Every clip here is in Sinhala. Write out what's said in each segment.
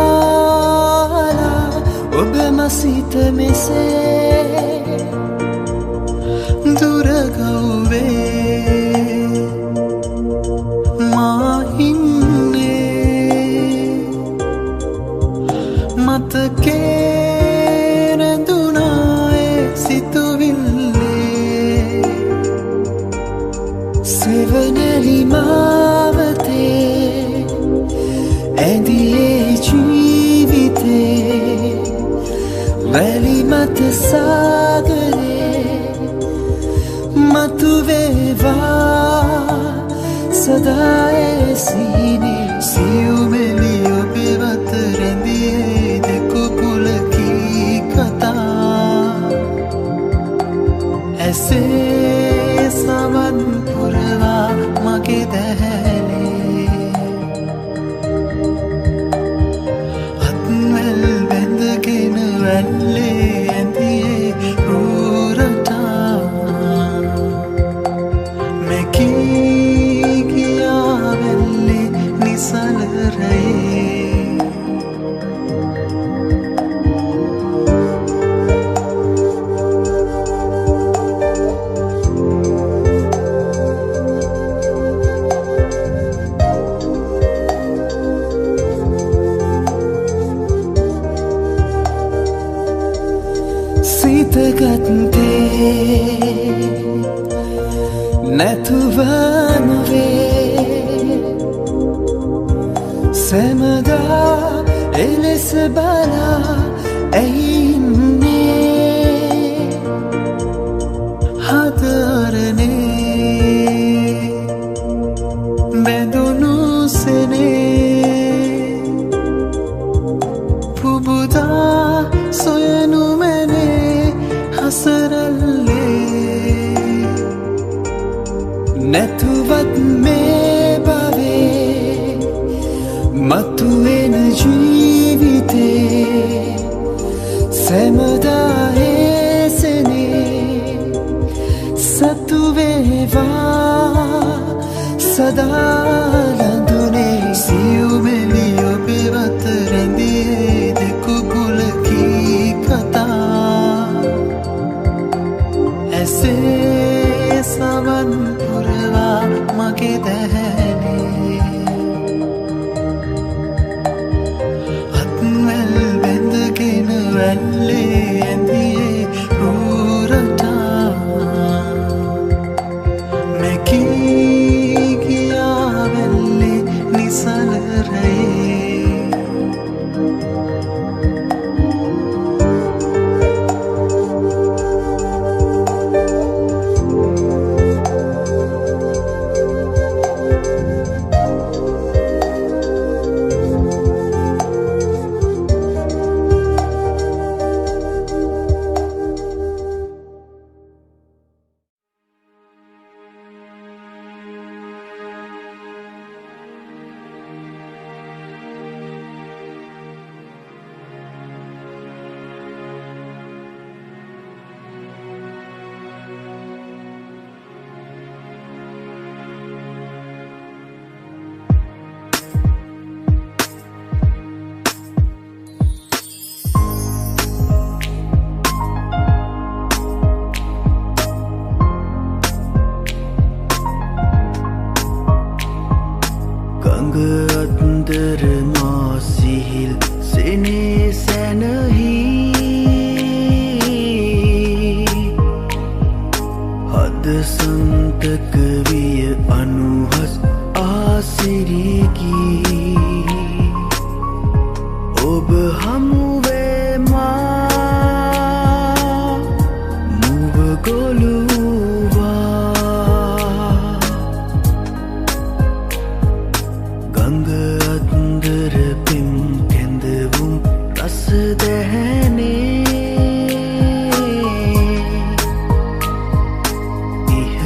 දාලා ඔබම සිත මෙසේ දුර ගව්වේ මා ඉන්නේ මතකේ රැඳුනායේ සිතුවිල්ලේ සෙවනැලි මාවතේ ඇඳියේ ජීවිතේ වැලි මත සාගරේ මතුවේවා සදා ඒ සීනේ සියුමෙලි ඔබේ වත රැඳියේ දෙකුකුලකී කතා ඇසේ සවන් පුරවා මගේ දැහැලේ අත්වැල් බැඳගෙන වැල්ලේ ඇඳියේ රූරටා මෙකී ගියා වැල්ලේ නිසල රැයේ සිතගත්තේ නැතුව නොවේ සැමදා එලෙස බලා ඇයින්නේ හතරනේ බැඳුණු සෙනේ පුබුදා සොයනු මැනේ හසරල්ලේ නැතුවත් මේ භවේ මතුවෙන ජීවිතේ සැමදා ඒසනේ සතු වේවා සදා ලඳුනේ සියුමෙලි ඔබේ වත රැඳියේ දෙකුකුලකී කතා ඇසේ සවන් පුරවා මගේ දැහැලේ අත්වැල් බැඳගෙන වැල්ලේ ඇඳියේ රූරටා මෙකී ගියා වැල්ලේ නිසල රැයේ අන්දර මා සිහිල් සෙනේ සැනහි හද සන්තක විය අනුහස් ආසිරිකී ඔබ හමුවේ මා මුව ගොලුවා ගංග අන්දර පෙම් කැඳවුම් රස දැහැනේ ඉහ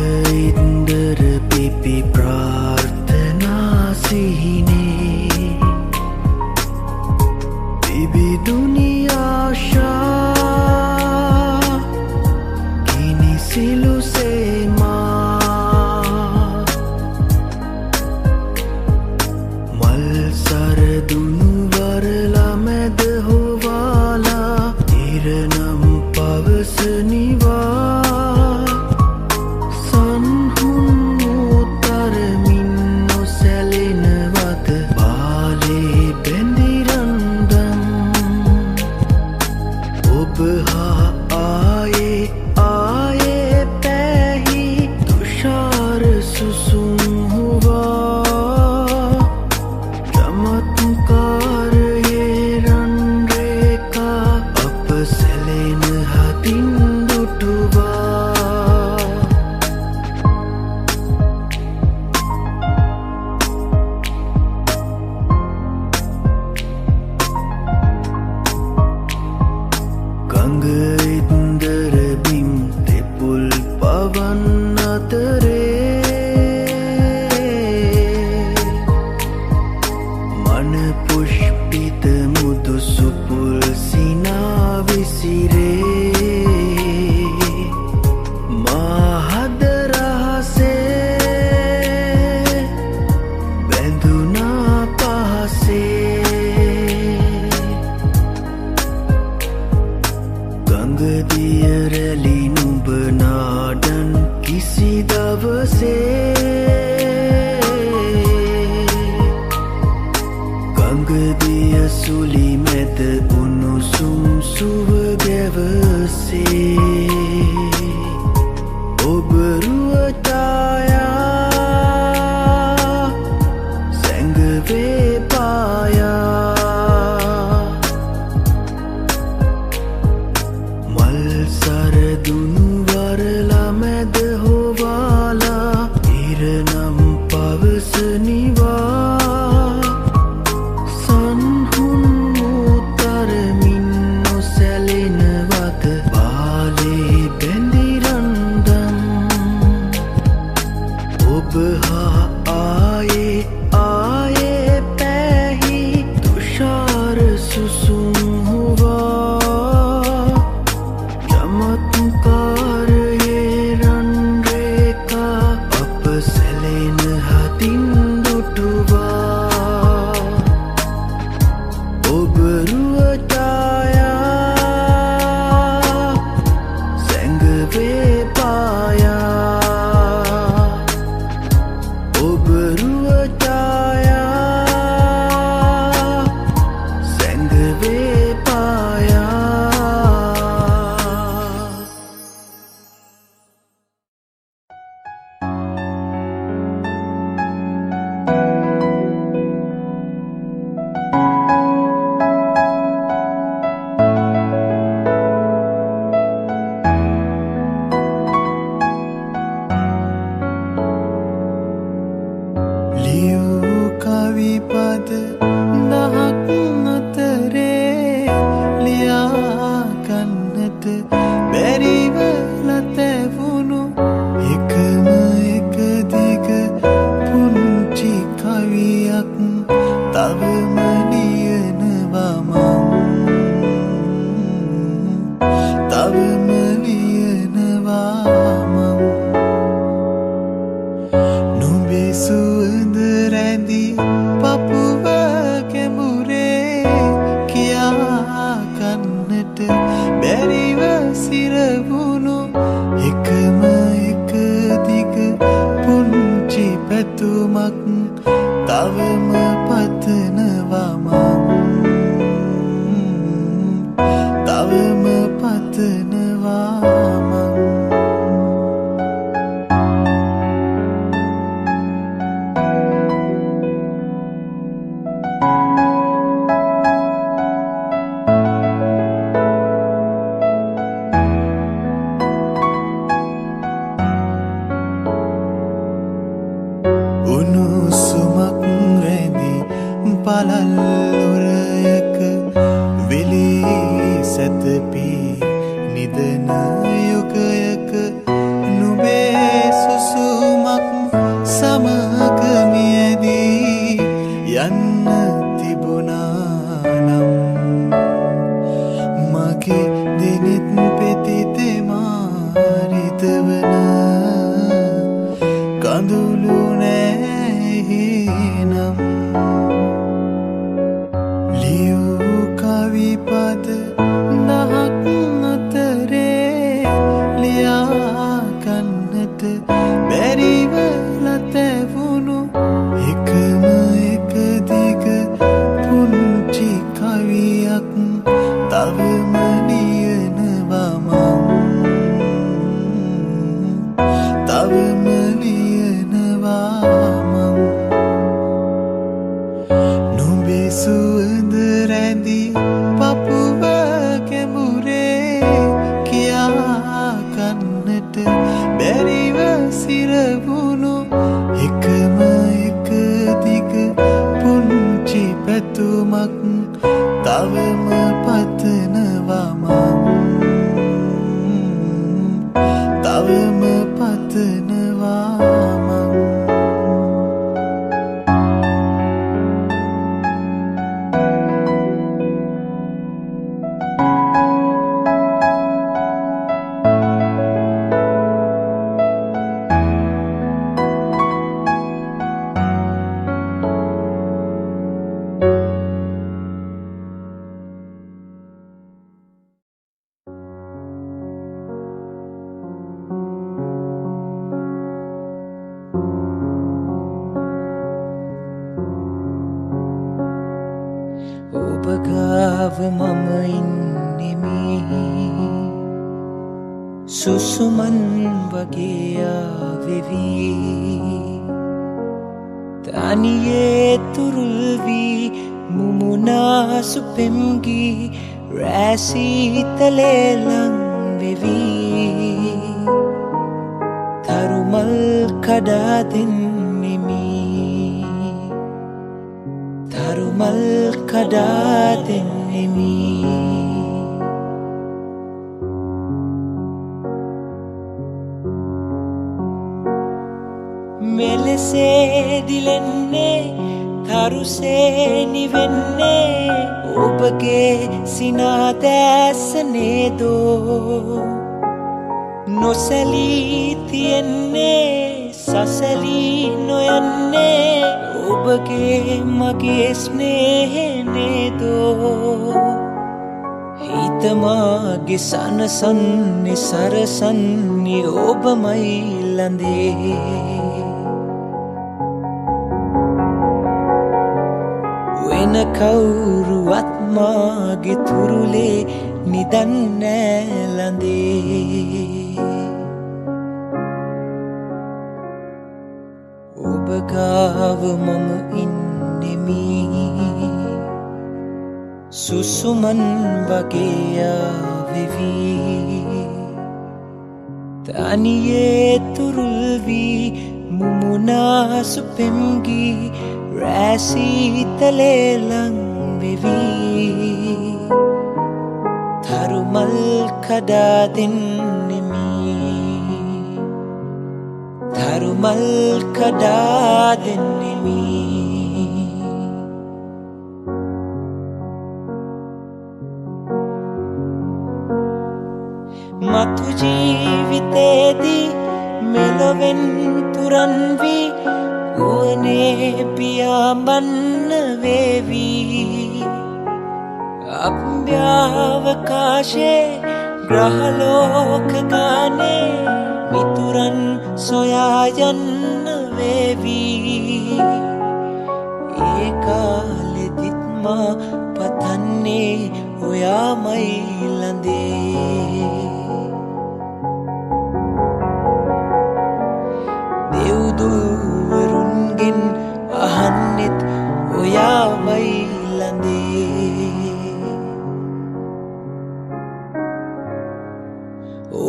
ඉන්දර පිපි ප්‍රාර්ථනා සිහිනේ බිබි දුනියාශා කිනි සිලු සේමා මල් සරදුනුවා සුලි මැද උණුසුම් සුව ගැවසේ ඔබ රුව ඡායා සැඟවේ පායා මල් සරදුණු වරලා මැද හොවාලා ඉරනම් පවසනිවා සන්හුන් මුතරමින් නොසැලෙනවද බාලේ බැඳිරන්දම් ඔබ හා ආයේ ආයේ පැහි තුෂාර සුසුම් හුවා චමත්කාරයේ රන් රේඛා අප සැලෙන හතින් දුටුවා ඔබ රුව ඡායා සැඟවේ පායා ඔබ රුව ඡායා සැඟවේ පායා ලියූ කවි පද දහක් අතරේ ලියා ගන්නට බැරිව ලතැවුණු එකම එක දිග පුංචි කවියක් තවම ලියනවා තවම ලියනවා නුඹේ සුවඳ රැඳි පපුව කැඹුරේ කියා ගන්නට බැරිව සිරවුණු එකම එක දිග පුංචි පැතුමක් තවම පතනවා තවම පතනවා උණුසුමක් රැඳි පළල් උරයක වෙලී සැතපී නිදන යුගයක නුඹේ සුසුමක් සමග මියදී යන්න තිබුණා නම් මගේ දිනෙත් පෙති තෙමා රිදවන කඳුළු නම් ලියූ කවි පද දහක් අතරේ ලියා ගන්නට බැරිව ලතැවුණු එකම එක දිග පුංචි කවියක් තවම ලියනවා තවම ලියනවා නුඹේ සුවඳ රැඳි පපුව කැඹුරේ කියා ගන්නට බැරිව සිරවුණු එකම එක දිග පුංචි පැතුමක් තවම පතනවා තවම පතනවා ගාව මම ඉන්නෙමි සුසුමන් වගේ ආවෙවි තනියේ තුරුල් වී මුමුණා සුපෙම්ගි රැසීතලේ ලං වෙවි තරුමල් කඩා දෙන්නෙමි තරුමල් කඩා දෙන්නෙමි මෙලෙසේ දිලෙන්නේ තරුසේ නිවෙන්නේ ඔබගේ සිනාදැස නේදෝ නොසැලී තියෙන්නේ සසලී නොයන්නේ ඔබගේ මගේ ස්නේහය නේදෝ හිතමාගේ සනසන්නේ සරසන්නේ ඔබමයි ළඳේ වෙන කවුරුවත් මාගේ තුරුලේ නිදන්නේ ළඳේ ඔබ ගාව මම ඉන්නෙමි සුසුමන් වගේ ආවෙවි තනියේ තුරුල් වී මුමුණා සුපෙම්ගි රැසීතලේ ලං වෙවි තරුමල් කඩා දෙන්නෙමි තරුමල් කඩා දෙන්නෙමි මතු ජීවිතේදී මෙලොවෙන් තුරන් වී ගුවනේ පියාඹන්න වේවි අභ්‍යවකාශේ ග්‍රහලෝක ගානේ මිතුරන් සොයා යන්න වේවි ඒ කාලෙදිත් මා පතන්නේ ඔයාමයි ළඳේ දෙව්දුවරුන්ගෙන් අහන්නෙත් ඔයාමයි ළඳේ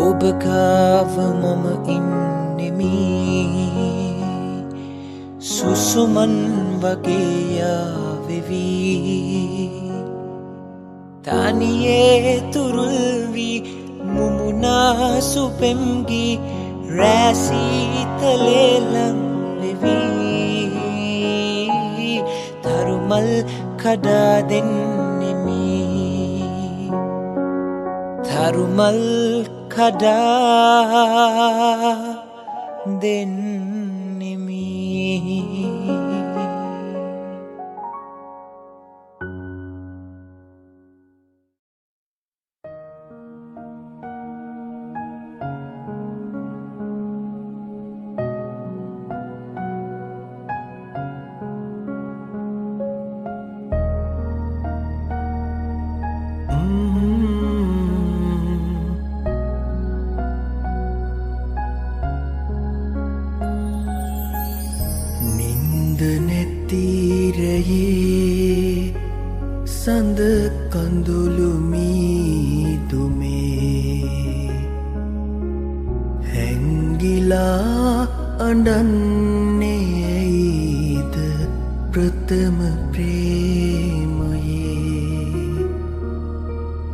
ඔබ ගාව මම ඉන්නෙමි සුසුමන් වගේ ආවෙවි තනියේ තුරුල් වී මුමුණා සුපෙම්ගි රැසීතලේ ලං වෙවි තරුමල් කඩා දෙන්නෙමි තරුමල් කඩා දෙන්නෙමි සඳ කඳුළු මීදුමේ හැංගිලා අඬන්නේ ඇයිද ප්‍රථම ප්‍රේමයේ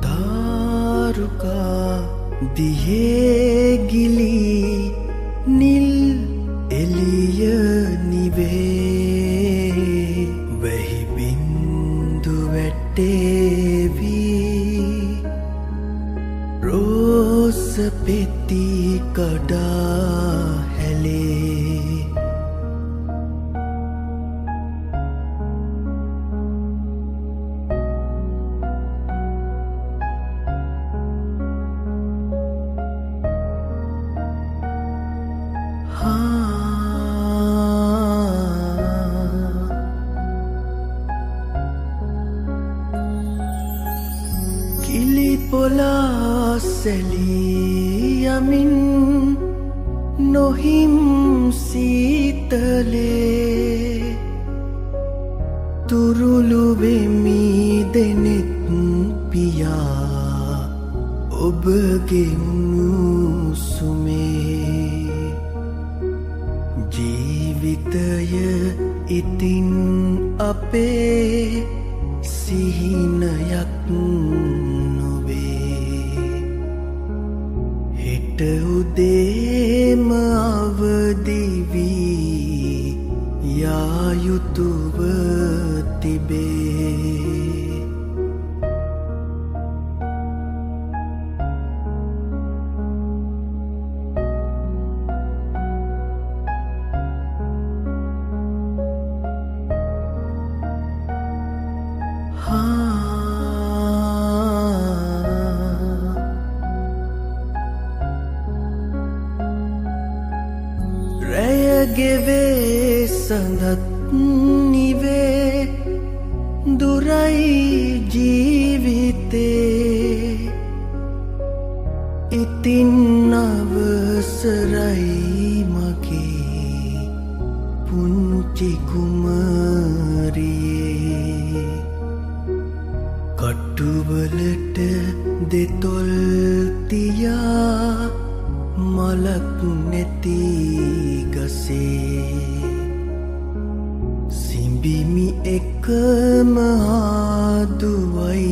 තාරුකා දිහේ ගිලී නිල් එළිය නිවේ වැහි බින්දු වැටේවි රෝස පෙති කඩා හැලේ පොලා සැලියමින් නොහිම් සීතලේ තුරුළු වෙමි දෙනෙත් පියා ඔබගෙන් සුමේ ජීවිතය ඉතින් අපේ සිහිනයක් හෙට උදේම අවදිවී යා යුතුව තිබේ ගෙවේ සඳත් නිවේ දුරයි ජීවිතේ ඉතින් අවසරයි මගේ පුංචි කුමරියේ කටුවලට දෙතොල් තියා මලක් නැති සිඹිමි එකම ආදුවයි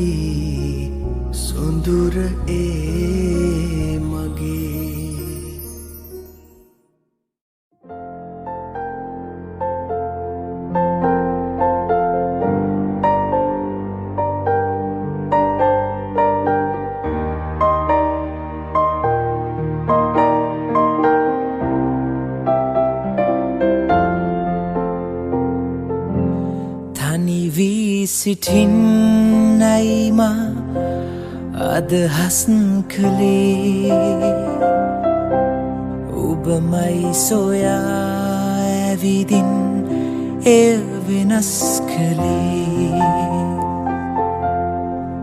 සොඳුර ඒ මගේ සිටින්නයි මා අදහස් කළේ ඔබමයි සොයා ඇවිදින් එය වෙනස් කළේ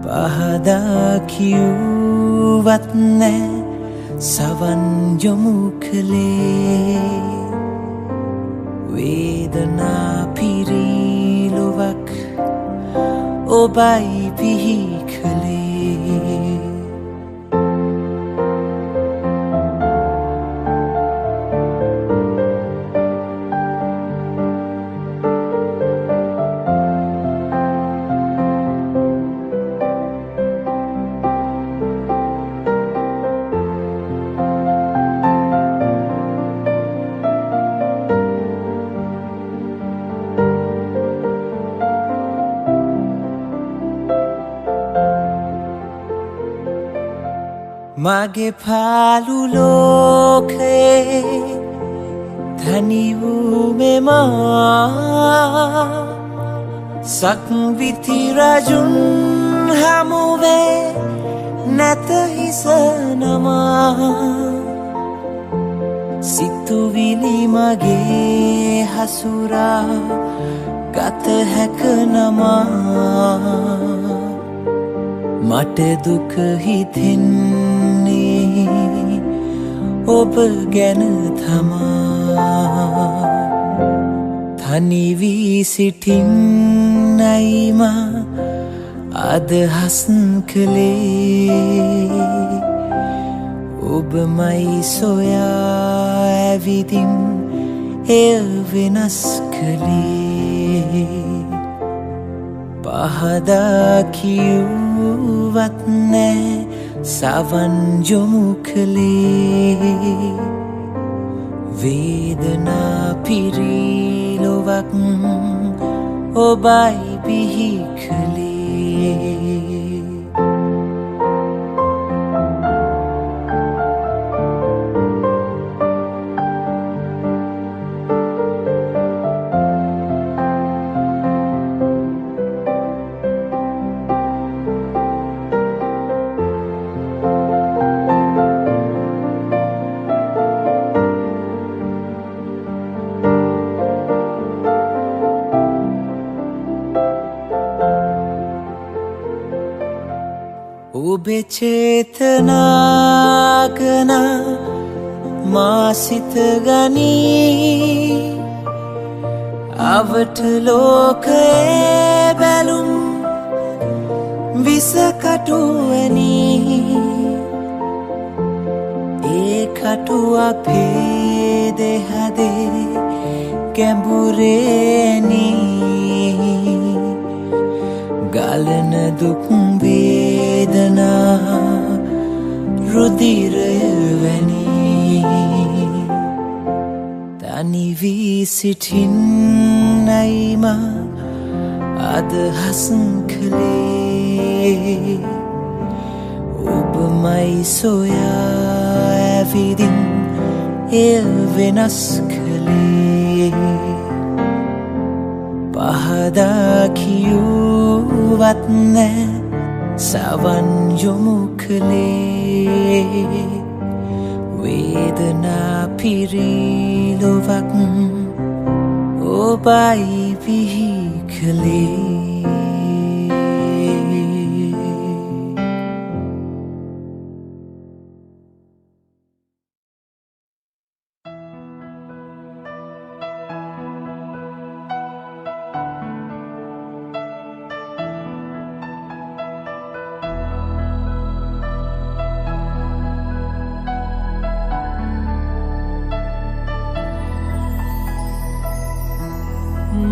පහදා කිව්වත් නෑ සවන් යොමු කළේ වේදනා පිරීලොවක් ඔබයි පිහි කළේ මගේ පාළු ලෝකේ තනි වූ මෙමා සක්විති රජුන් හමුවේ නැත හිස නමා සිතුවිලි මගේ හසුරා ගත හැක නමා මට දුක හිතෙන්නේ ඔබ ගැන තමා තනි වී සිටින්නයි මා අදහස් කළේ ඔබමයි සොයා ඇවිදින් එය වෙනස් කළේ පහදා කිව්වත් නෑ සවන් යොමු කළේ වේදනා පිරීලොවක් ඔබයි බිහි කළේ ඔබේ චේතනාගන මා සිත ගනී අවට ලෝකයේ බැලුම් විසකටුවනි ඒ කටු අපේ දෙහදේ ගැඹුරේනි ගලන දුක් වේදනා රුධිරය වැනි තනි වී සිටින්නයි මා අදහස් කළේ ඔබමයි සොයා ඇවිදින් එය වෙනස් කළේ පහදා කියුවත් නෑ සවන් යොමු කළේ වේදනා පිරිලොවක් ඔබයි විහි කළේ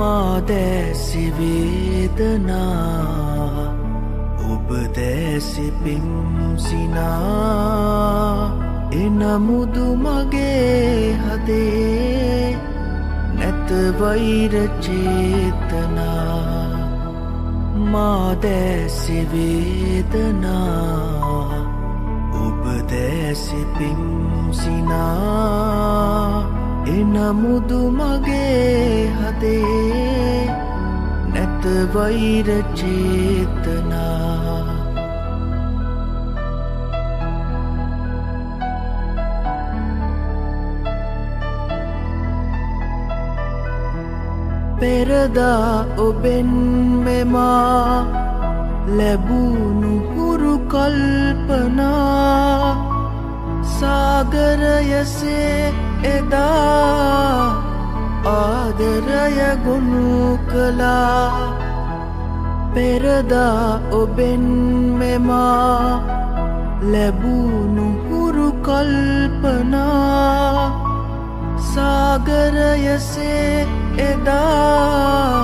මාදැසි වේදනා ඔබ දැසි පිම්සිනා එනමුදු මගේ හදේ නැත වෛර චේතනා මාදැසි වේදනා ඔබ දැසි පිම්සිනා එනමුදු මගේ හදේ නැත වෛර චේතනා පෙරදා ඔබෙන් මෙමා ලැබුණු හුරු කල්පනා සාගරයසේ එදා ආදරය ගොනු කළා පෙරදා ඔබෙන් මෙමා ලැබුණු හුරු කල්පනා සාගරයසේ එදා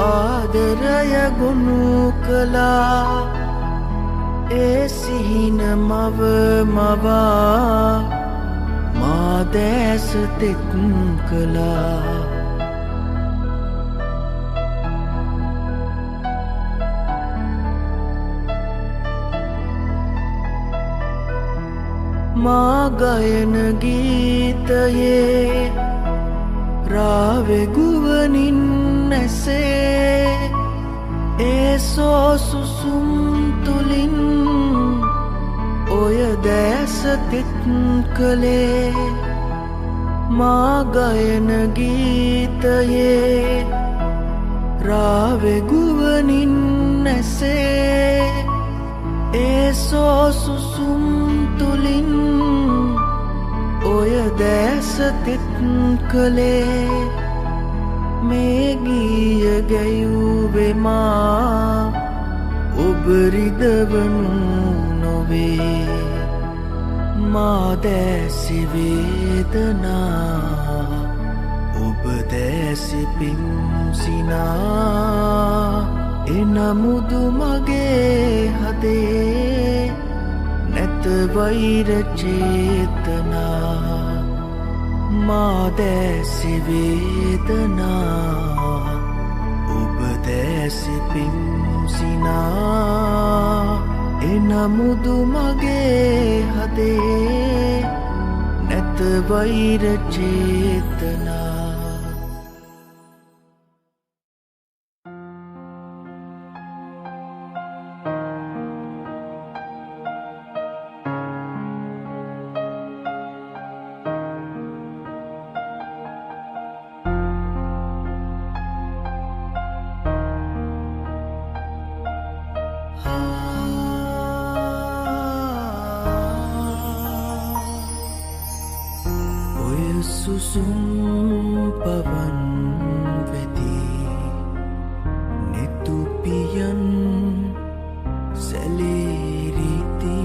ආදරය ගොනු කළා ඒ සිහින මව මවා මාදැස තෙත් කළා මා ගයන ගීතයේ රාවෙ ගුවනින් ඇසේ ඒ සෝසුසුම් තුලින් ඔය දැස තෙත් කළේ මා ගයන ගීතයේ රාවෙ ගුවනින් ඇසේ ඒ සෝසුසුම් තුලින් ඔය දැස තෙත් කළේ මේ ගීය ගැයුවේ මා ඔබ රිදවනු නොවේ මාදැසි වේදනා ඔබ දැසි පිම්සිනා එනමුදු මගේ හදේ නැත වෛර චේතනා මාදැසි වේදනා ඔබ දැසි පිම්සිනා එනමුදු මගේ හදේ නැත වෛර චේතනා සුසුම් පවන් වෙදී නෙතුපියන් සැලේරිති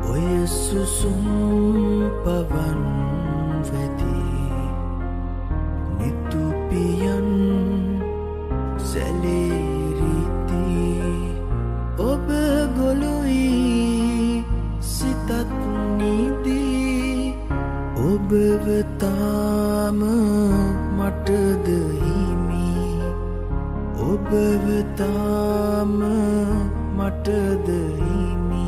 ඔය සුසුම් පවන් වෙදී නෙතුපියන් සැලේරිති ඔබ ගොළුයි සිතත් නිදී ඔබව තාම මටද හිමි ඔබව තාම මටද හිමි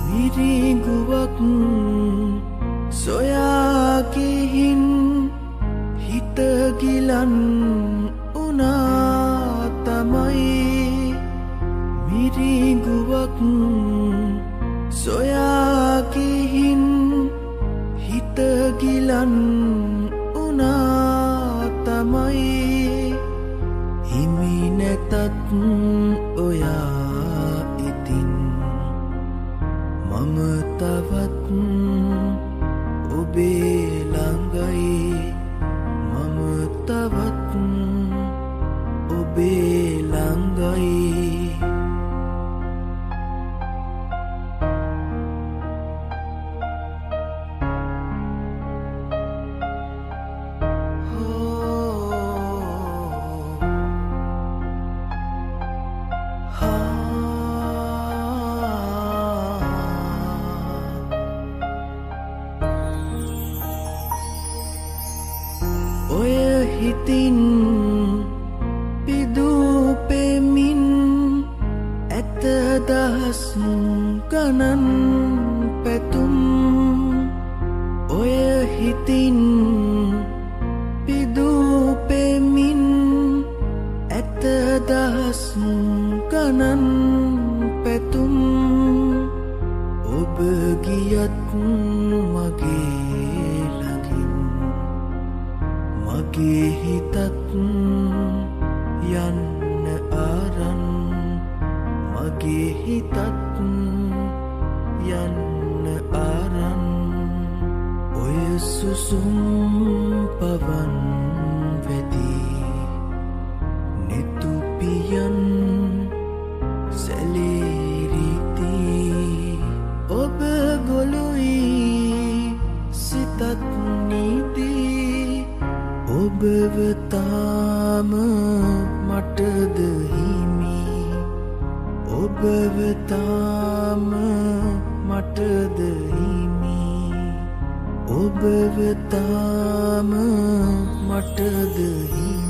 මිරිඟුවක් සොයා ගිහින් හිත ගිලන් උනා තමයි මිරිඟුවක් සොයා ගිහින් හිත ගිලන් උනා තමයි හිමි නැතත් ඔයා ඉතින් මම තවත් ඔබේ ළඟයි මම තවත් ඔබේ ළඟයි ඔය හිතින් පිදුපෙමින් ඇත දහස් ගණන් පැතුම් ඔය හිතින් පිදුපෙමින් ඇත දහස් ගණන් පැතුම් ඔබ ගියත් මගේ ළඟින් මගේ හිතත් යන්න අරන් මගේ හිතත් යන්න අරන් ඔය සුසුම් පවන් වෙදී නෙතුපියන් සැලේරිති ඔබ ගොළුයි සිතත් නිදී ඔබව තාම මටද හිමි ඔබව තාම මටද හිමි ඔබව තාම මටද හිමි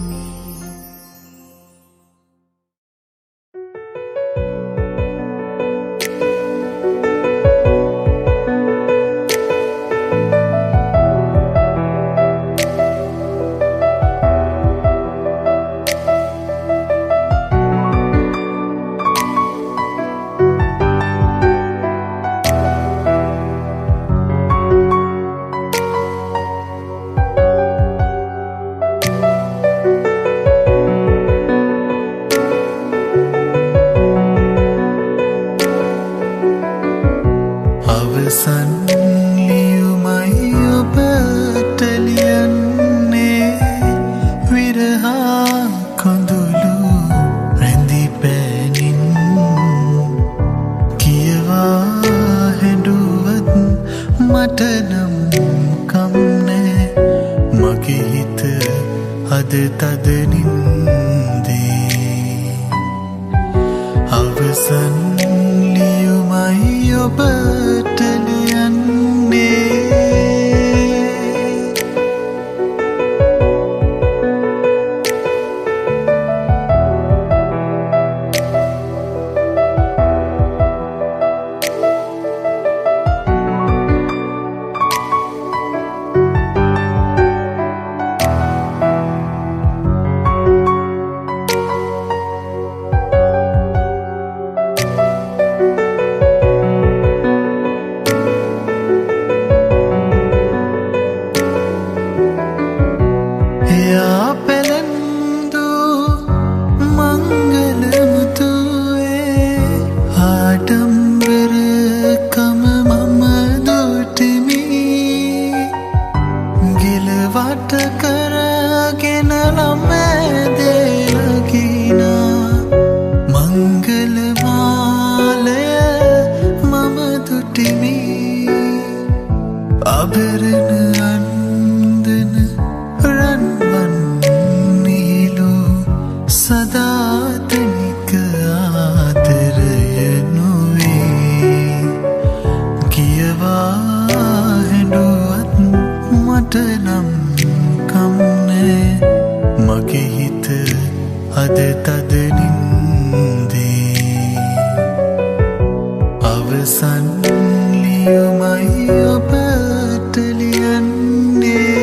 කෙළමාලය මම දුටිමි අබරණ අන්දන රන්වන් නීලු සදාතනික ආදරය නොවේ කියවා හැඬුවත් මට නම් කම්නෑ මගේ හිත අද තද නින්දේ අවසන් ලියුමයි ඔබට ලියන්නේ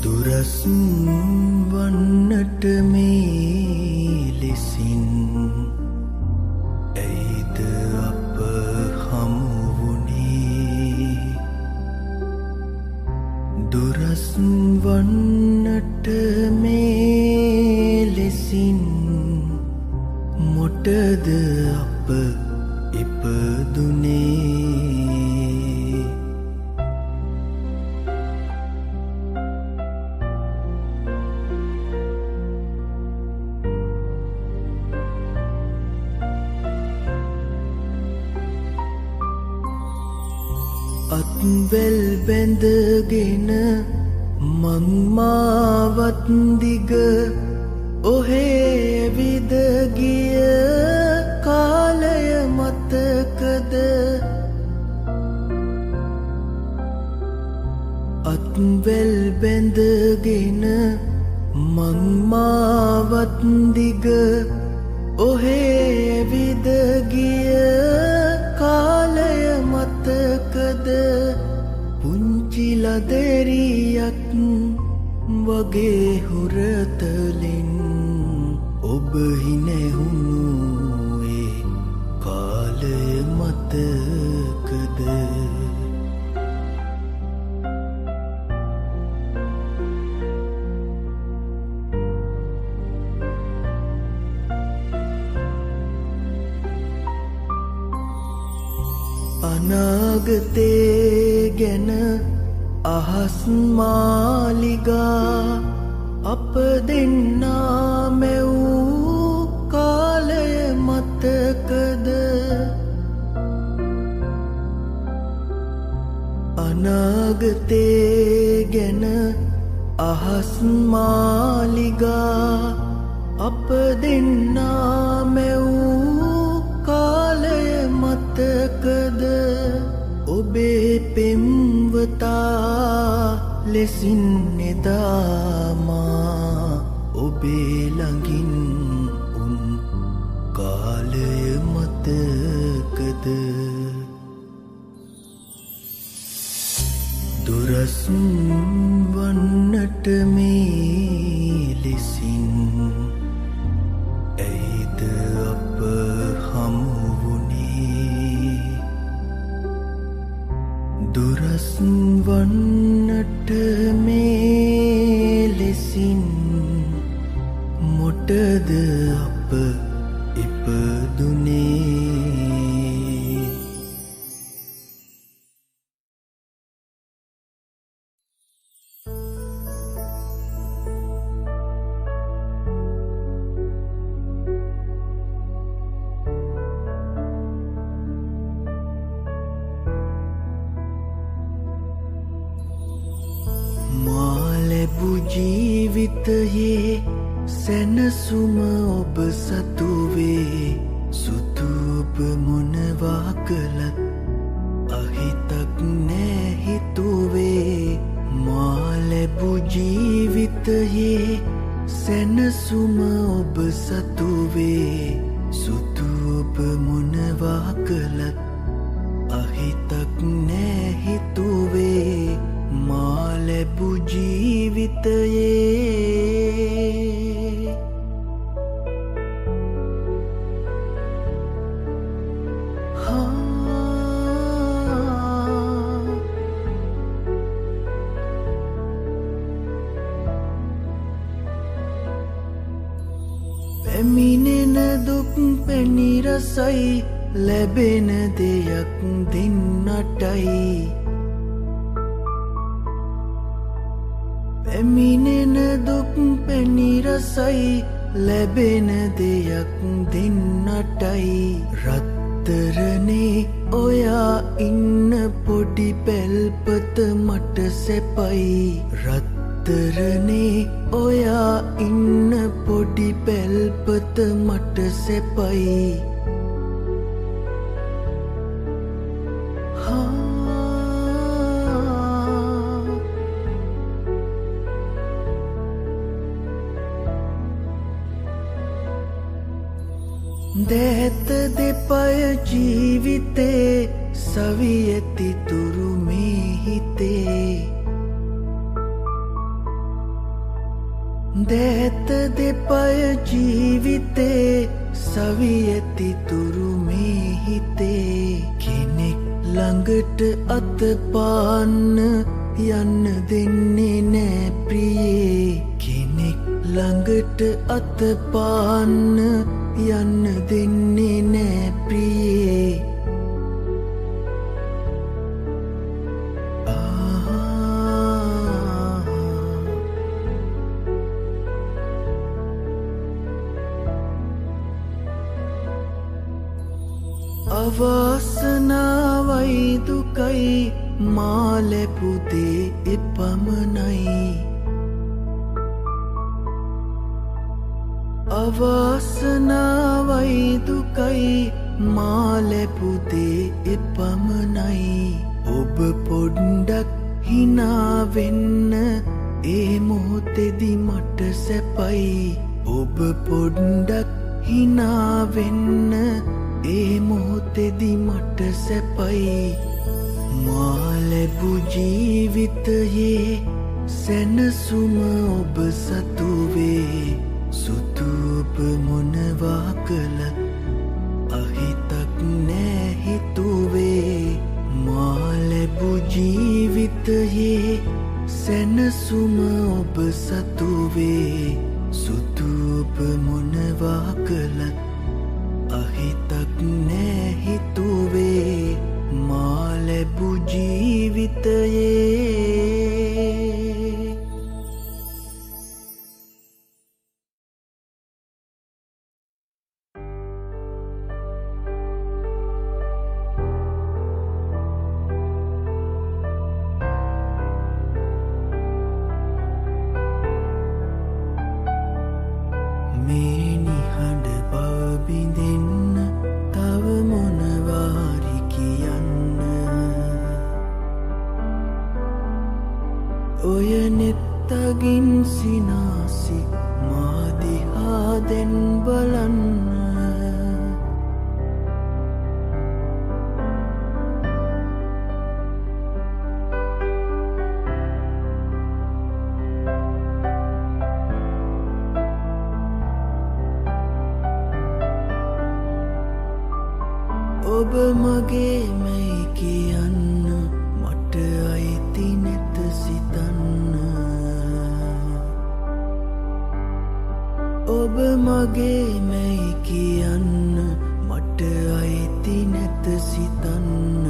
දුරස් වන්නට මේ ලෙසින් ඇයිද අප හමුවුණේ දුරස් වන්නට මේ ලෙසින් මොටද අප ඉපදුනේ අත්වැල් බැඳගෙන මං මාවත් දිග ඔහේ ඇවිද ගිය කාලය මතකද අත්වැල් බැඳගෙන මං මාවත් දිග ඔහේ ඇවිද ගිය කාලය මතකද පුංචි ලදරියක් වගේ හුරතලින් ඔබ හිනැහුණු ඒ කාලය මතකද අනාගතේ ගැන අහස් මාලිගා අප දෙන්නා මැවූ කාලය මතකද අනාගතේ ගැන අහස් මාලිගා අප දෙන්නා මැවූ කාලය මතකද ඔබේ පෙම්වතා ලෙසින් එදාමා ඔබේ ළඟින් උන් කාලය මතකද දුරස් වන්නට මේ ලෙසින් ඇයිද අප හමුවුණේ දුරස් වන්නට මේ ලෙසින් මොටද අප ඉපදුනේ ජීවිතයේ සැනසුම ඔබ සතුවේ සුතුප මොනවා කළත් අහිතක් නෑ හිතුවේ මා ලැබූ ජීවිතයේ සැනසුම ඔබ සතුවේ සුතුප මොනවා කළත් අහිතක් නෑ හිතුවේ මා ලැබූ ජීවිතයේ පැමිණෙන දුක් පැණි රසයි ලැබෙන දෙයක් දෙන්නටයි පැමිණෙන දුක් පැණි රසයි ලැබෙන දෙයක් දෙන්නටයි රත්තරනේ ඔයා ඉන්න පොඩි පැල්පත මට සැපයි රත්තරනේ ඔයා ඉන්න පොඩි පැල්පත මට සැපයි දැත දෙපය ජීවිතේ සවියති තුරු මේ හිතේ දැත දෙපය ජීවිතේ සවියති තුරු මේ හිතේ කෙනෙක් ළඟට අතපාන්න යන්න දෙන්නේ නෑ ප්‍රියේ කෙනෙක් ළඟට අතපාන්න යන්න දෙන්නේ නෑ ප්‍රියේ අවාසනාවයි දුකයි මා ලැබූ දේ එපමණයි අවාසනාවයි දුකයි මා ලැබූ දේ එපමණයි ඔබ පොඩ්ඩක් හිනා වෙන්න ඒ මොහොතේදී මට සැපයි ඔබ පොඩ්ඩක් හිනා වෙන්න ඒ මොහොතේදී මට සැපයි මා ලැබූ ජීවිතයේ සැනසුම ඔබ සතුවේ සුතුප මොනවා කළත් අහිතක් නෑ හිතුවේ මා ලැබූ ජීවිතයේ සැනසුම ඔබ සතුවේ සුතුප මොනවා කළත් අහිතක් නෑ හිතුවේ මා ලැබූ ජීවිතයේ ඔය නෙත්තගින් සිනාසි මාදිහා දැන් බලන්න ඔබ මගේ මැයි කියන්න මට අයිති නැත සිතන්න ඔබ මගේ මැයි කියන්න මට අයිති නැත සිතන්න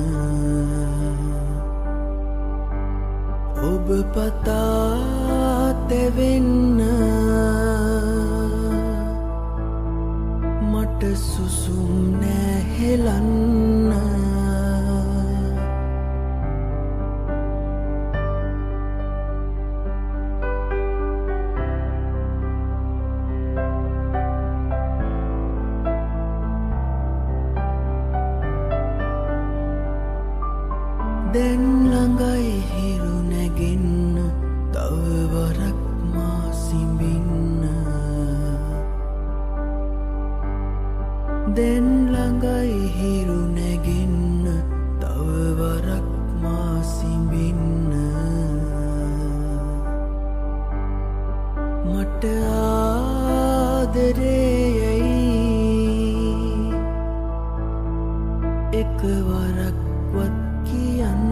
ඔබ පතා තෙවෙන්න මට සුසුම් නැහෙලන්න දැන් ළඟයි හිරු නැගෙන්න තව වරක් මා සිඹින්න දැන් ළඟයි හිරු නැගෙන්න තව වරක් මා සිඹින්න මට ආදරේයයි එකවරක්වත් කියන්න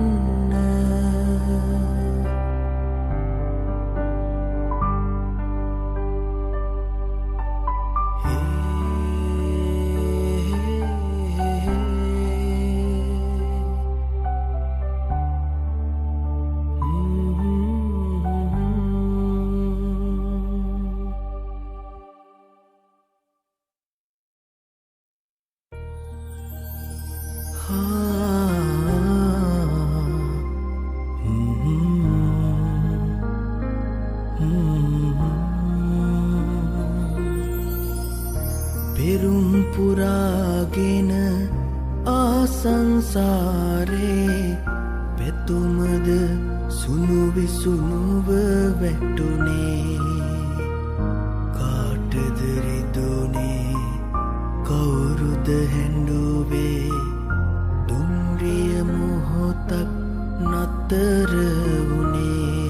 පෙරුම් පුරාගෙන ආසංසාරේ පැතුමද සුණු විසුණුව වැටුනේ කාටද රිදුනේ කවුරුද හැඬුවේ දුම්රිය මොහොතක් නතර වුනේ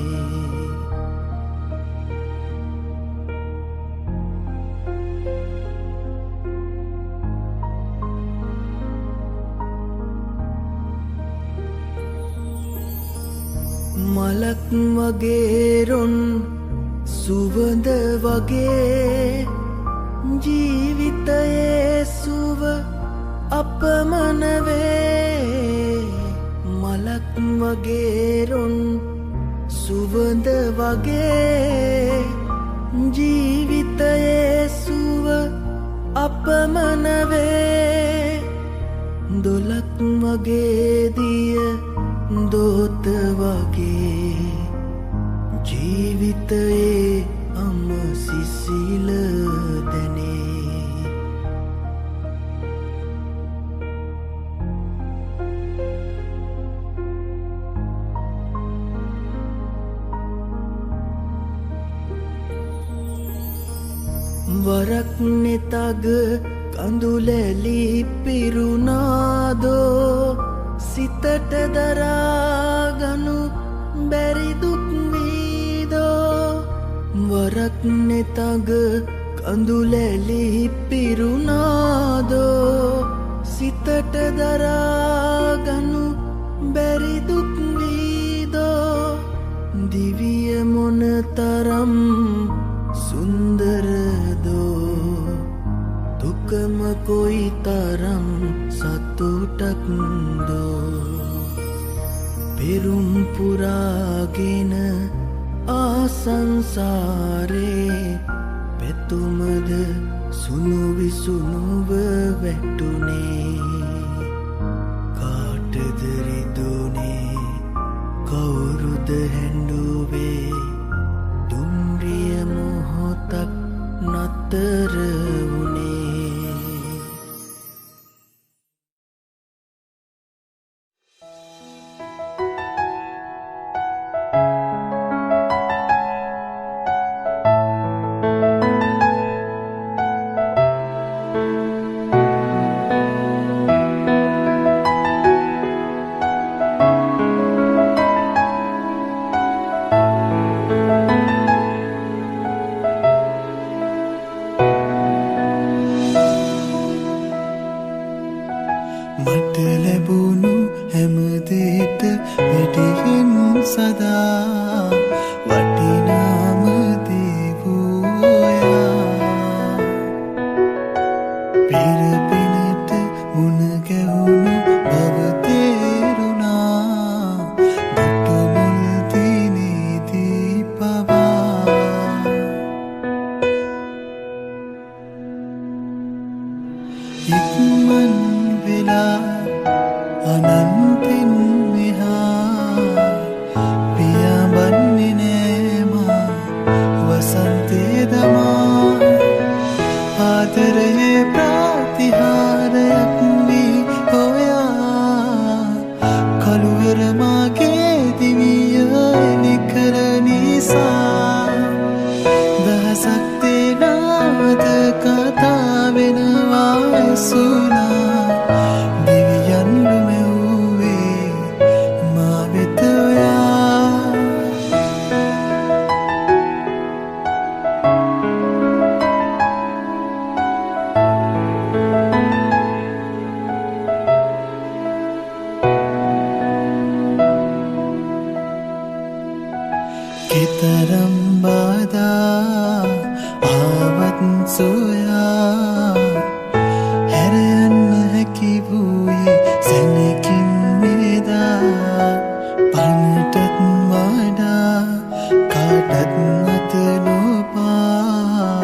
මලක් වගේ රොන් සුවඳ වගේ ජීවිතයේ සුව අපමණ වේ මලක් වගේ රොන් සුවඳ වගේ ජීවිතයේ සුව අපමණ වේ දොලක් වගේ දිය දෝත වගේ ජීවිතයේ අම සිසිල දැනේ වරක් නෙතග කඳුලැලි පිරුණාදෝ සිතට දරාගනු බැරි දුක් වීදෝ වරක් නෙතග කඳුලැලි පිරුණාදෝ සිතට දරාගනු බැරි දුක් වීදෝ දිවිය මොන තරම් සුන්දරදෝ දුකම කොයි තරම් සතුටක්දෝ පෙරුම් පුරාගෙන ආසංසාරේ පැතුමද සුණු විසුණුව වැටුනේ කාටද රිදුනේ කවුරුද හැඬුවේ දුම්රිය මොහොතක් නතර වුනේ හැමදේට වැඩියෙන් සදා වටිනාම දේ වූයා. පෙර පිනට මුණ ගැහුණු බව තේරුණා දුටු මුල් දිනේදී පවා. ඉක්මන් වෙලා අනන්තෙන් මෙහා පියාඹන්නේ නෑ මා වසන්තේ දමා. ආදරයේ ප්‍රතිහාරයක් වී හොයා කළුවර මාගේ දිවිය නිකර නිසා. දහසක් දෙනාද කතා වෙනවා ඇසුනා දෙවියන් ලුමෙව්වේ මා වෙත ඔයා. කෙතරම් බාධා ආවත් සොයා හැරයන්න හැකි වූයේ සැනකින් වේදා. පණටත් වඩා කාටත් අත නොපා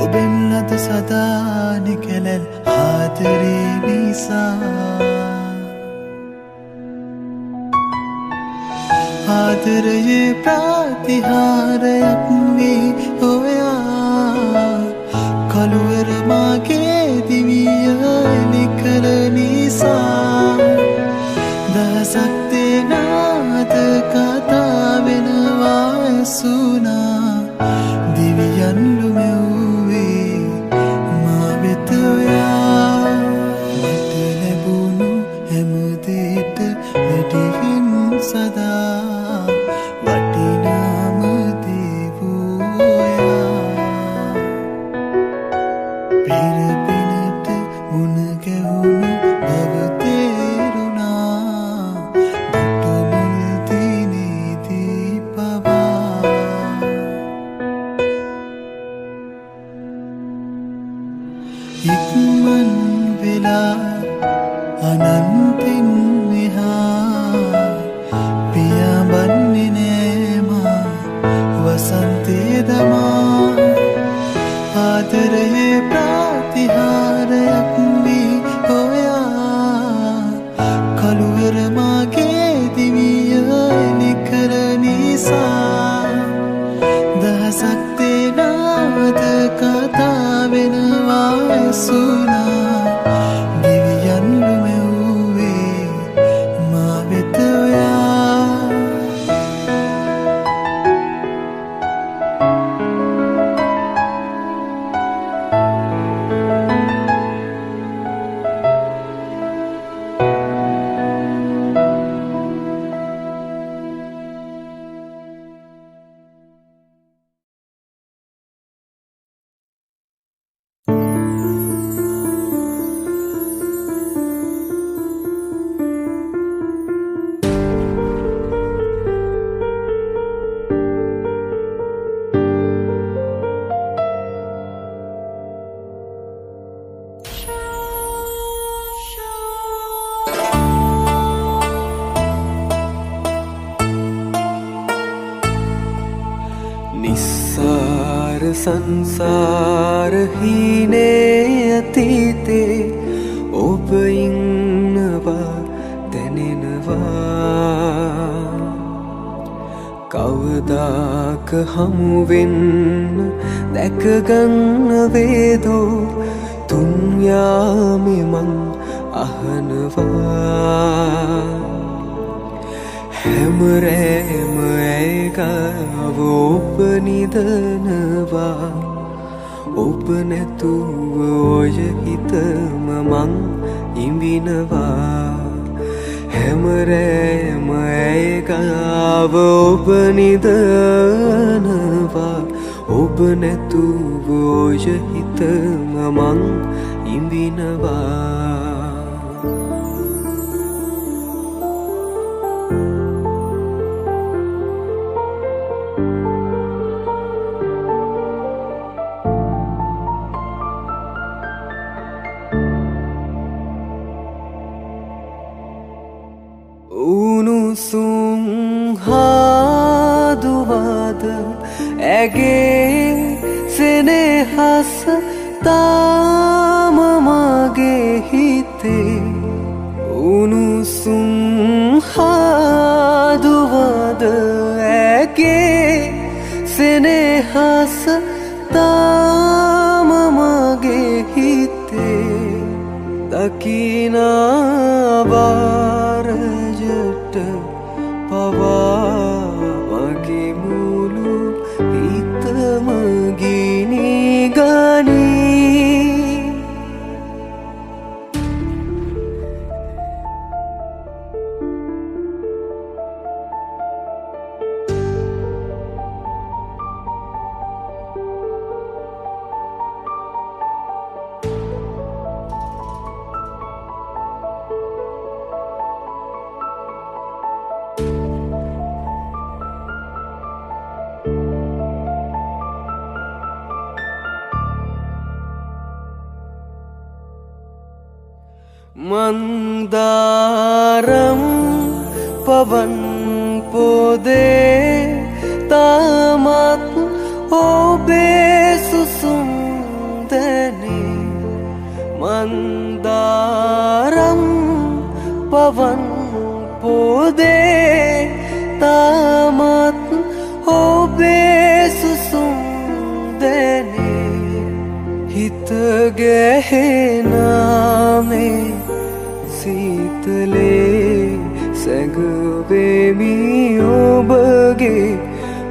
ඔබෙන් ලද සදාන කැලැල් ආදරේ නිසා. ආදරයේ ප්‍රතිහාරයක් වී හොයා කළුවර මාගේ දිවිය නිකර නිසා. දහසක් දෙනාද කතා වෙනවා ඇසුනා දෙවියන් ලුමෙව්වේ මා වෙත ඔයා. මට ලැබුණු හැමදේට වැඩියෙන් සදා වටිනාම දේ වූයා. පෙර පිනට මුණ ගැහුණු බව තේරුණා දුටු මුල් දිනේදී පවා. ඉක්මන් වෙලා අනන්තෙන් මෙහා පියාඹන්නේ නෑ මා වසන්තේ දමා. ආදරයේ ප්‍රතිහාරයක් වී හොයා කළුවර මාගේ දිවිය නිකර නිසා. දහසක් දෙනාද කතා වෙනවා ඇසුනා දෙවියන් ලුමෙව්වේ මා වෙත ඔයා. නිස්සාර සංසාර හීනේ අතීතේ ඔබ ඉන්නවා දැනෙනවා. කවදාක හමුවෙන්න දැකගන්න වේදෝ තුන් යාමේ මං අහනවා. හැමරෑම ඇයගාව ඔබ නිදනවා. ඔබ නැතුව ඔය හිතම මං ඉඹිනවා. හැමරෑම ඇයගාව ඔබ නිදනවා. ඔබ නැතුව ඔය හිතම මං ඉඹිනවා. උණුසුම් හාදුවද ඇගේ සෙනෙහස තාම මගේ හිතේ උණුසුම් හාදුවද ඇගේ සෙනෙහස තාම මගේ හිතේ දකිනා බාරජට පවා මගේ මුළු හිතම ගිනි ගනී मंदारम पवन पोदे तामत ओबे सुसुंदने मंदारम पवन पोदे तामत ओबे सुसुंदने हित गहना में සීතලේ සැඟවෙමි ඔබගේ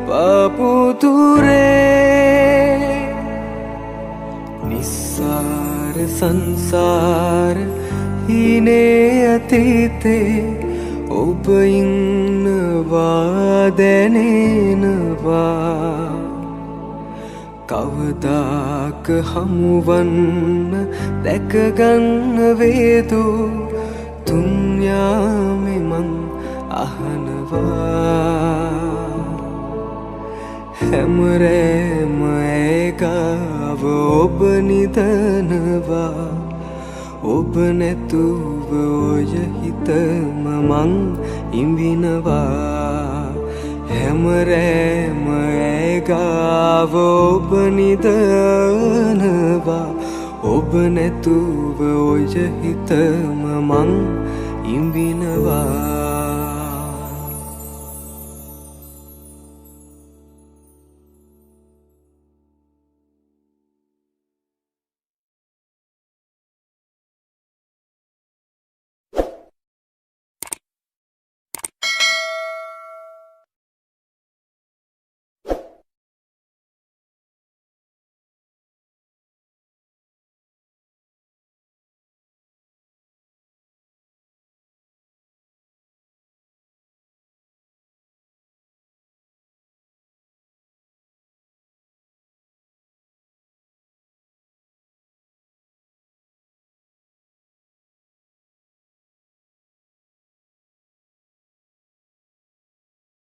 පපුතුරේ නිස්සාර සංසාර හිනේ අතීතේ ඔබ ඉන්නවා දැනෙනවා කවදාක හමුවන්න දැකගන්න වේදෝ දුන්යාමෙ මං අහනවා හැමරෑම ඒකාව ඔබ නිදනවා ඔබ නැතුව ඔය හිතම මං ඉඹිනවා හැමරෑම ඒකාව ඔබ නිදනවා ඔබ නැතුව ඔය හිතම මං ඉඹිනවා